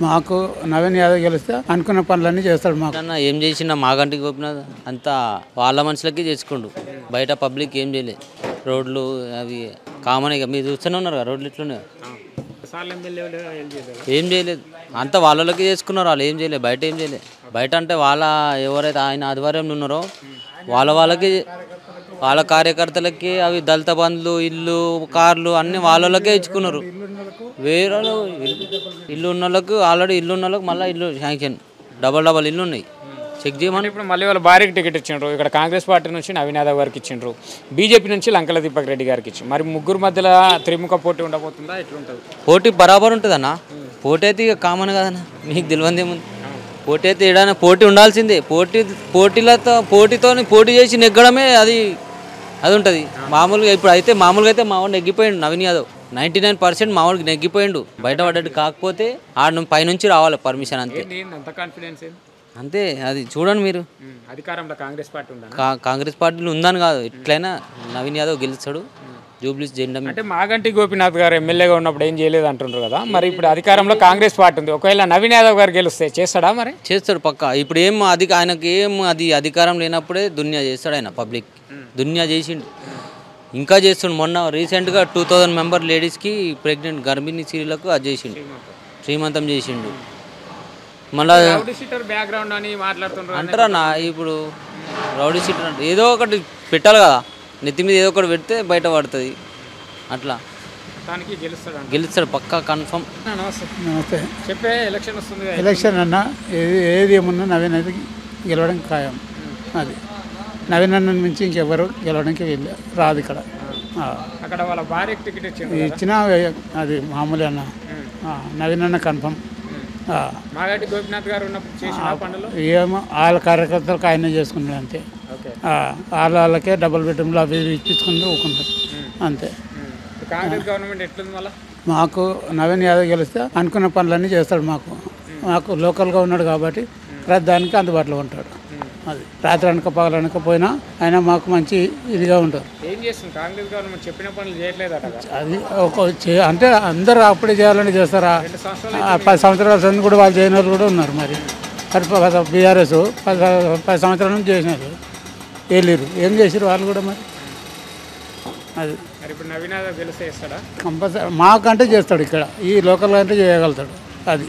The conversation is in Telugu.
మాకు నవీన్ యాదవ్ గెలిస్తే అనుకున్న పనులన్నీ చేస్తాడు. మాకు ఏం చేసినా మాగంటికి గోపినాథ్ అంతా వాళ్ళ మనుషులకి చేసుకుండు, బయట పబ్లిక్ ఏం చేయలేదు. రోడ్లు అవి కామన్ ఇక మీరు చూస్తూనే ఉన్నారు కదా, రోడ్లు ఇట్లున్నాయి, ఏం చేయలేదు. అంతా వాళ్ళకి చేసుకున్నారు, వాళ్ళు ఏం చేయలేదు, బయట ఏం చేయలేదు. బయట అంటే వాళ్ళ ఎవరైతే ఆయన ఆధ్వర్యంలో ఉన్నారో వాళ్ళకి వాళ్ళ కార్యకర్తలకి అవి దళిత బంధులు, ఇల్లు, కార్లు అన్నీ వాళ్ళకే ఇచ్చుకున్నారు. వేరే ఇల్లు ఉన్న వాళ్ళకు ఆల్రెడీ ఇల్లు ఉన్న వాళ్ళకి మళ్ళీ ఇల్లు శాంక్షన్, డబల్ ఇల్లు ఉన్నాయి. చెక్ చేయమని ఇప్పుడు మళ్ళీ వాళ్ళు భార్యకి టికెట్ ఇచ్చిండ్రు. ఇక్కడ కాంగ్రెస్ పార్టీ నుంచి నవీన్ యాదవ్ గారికి ఇచ్చిండ్రు, బీజేపీ నుంచి లంకల దీపక్ రెడ్డి గారికి ఇచ్చి, మరి ముగ్గురు మధ్యలో త్రిముఖ పోటీ ఉండబోతుందా, ఎట్లుంటుంది? పోటీ బరాబర్ ఉంటుంది అన్న. పోటీ అయితే ఇక కామన్ కదన్న, మీకు తెలియదు ఏముంది. పోటీ అయితే ఏదైనా పోటీ ఉండాల్సిందే. పోటీ చేసి నెగ్గడమే అది ఉంటుంది. మామూలుగా ఇప్పుడు అయితే మామూలుగా మావాడు నెగ్గిపోయిండు నవీన్ యాదవ్, 99% మావాడికి నెగ్గిపోయిండు. బయట పడ్డట్టు కాకపోతే ఆడ పైనుంచి రావాలి పర్మిషన్, అంతే. అంతే, అది చూడండి మీరు. అధికారంలో కాంగ్రెస్ పార్టీ ఉందా? కాంగ్రెస్ పార్టీలో ఉందని కాదు, ఎట్లయినా నవీన్ యాదవ్ గెలుస్తాడు. జూబ్లీస్ జెండా అంటే మాగంటి గోపీనాథ్ గారు ఎమ్మెల్యేగా ఉన్నప్పుడు ఏం చేయలేదు అంటుండ్రు కదా, మరి ఇప్పుడు అధికారంలో కాంగ్రెస్ పార్టీ ఉంది. ఒకవేళ నవీన్ యాదవ్ గారు గెలిస్తే చేస్తాడా? మరి చేస్తాడు పక్కా. ఇప్పుడు ఆయనకి అధికారం లేనప్పుడే దునియా చేస్తాడు. ఆయన పబ్లిక్ దునియా చేసిండు, ఇంకా చేస్తుండు. మొన్న రీసెంట్గా 2000 మెంబర్ లేడీస్కి ప్రెగ్నెంట్ గర్భిణీ స్త్రీలకు అది చేసిండు, శ్రీమంతం చేసిండు. మళ్ళీ బ్యాక్గ్రౌండ్ అని మాట్లాడుతుండ్రు అంటారా నా, ఇప్పుడు రౌడీ షీటర్ అంటే ఏదో ఒకటి పెట్టాలి కదా, నెత్తి మీద ఏదో ఒకటి పెడితే బయట పడుతుంది. అట్లా గెలుస్తాడు పక్కా, కన్ఫర్మ్. నమస్తే. చెప్పే ఎలక్షన్ వస్తుంది, ఎలక్షన్ అన్న ఏది ఏమున్నా నవీన్ అయితే గెలవడం ఖాయం. అది నవీన్ అన్న నుంచి ఇంకెవరు గెలవడానికి రాదు ఇక్కడ. అక్కడ వాళ్ళ భార్యకి టికెట్ ఇచ్చినా అది మామూలు అన్న. నవీన్ అన్న కన్ఫర్మ్. మాగంటి గోపీనాథ్ గారు ఉన్నప్పుడు చేసిన పనులు ఏమో వాళ్ళ కార్యకర్తలకు ఆయన చేసుకున్నాడు అంతే. వాళ్ళకే డబుల్ బెడ్రూమ్లు అవి ఇప్పించుకుని ఊరుకుంటారు అంతే. కాంగ్రెస్ గవర్నమెంట్ ఎట్లుంది? మళ్ళీ మాకు నవీన్ యాదవ్ గెలిస్తే అనుకున్న పనులన్నీ చేస్తాడు. మాకు లోకల్గా ఉన్నాడు కాబట్టి ప్రతి దానికి అందుబాటులో ఉంటాడు. అది రాత్రి అనక పగలనక పోయినా ఆయన మాకు మంచి ఇదిగా ఉంటారు. ఏం చేస్తుంది కాంగ్రెస్ గవర్నమెంట్? చెప్పిన పనులు చేయట్లేదు అది అంటే అందరూ అప్పుడే చేయాలని చేస్తారా? 10 సంవత్సరాల సంది కూడా వాళ్ళు చేయని వాళ్ళు కూడా ఉన్నారు. మరి బీఆర్ఎస్ 10 సంవత్సరాల నుంచి చేసినారు, వెళ్ళారు, ఏం చేసారు వాళ్ళు కూడా. మరి అది ఇప్పుడు నవీన్ యాదవ్ గెలిస్తే చేస్తాడా? కంపల్సరీ మాకంటే చేస్తాడు, ఇక్కడ ఈ లోకల్ అంటే చేయగలుగుతాడు. అది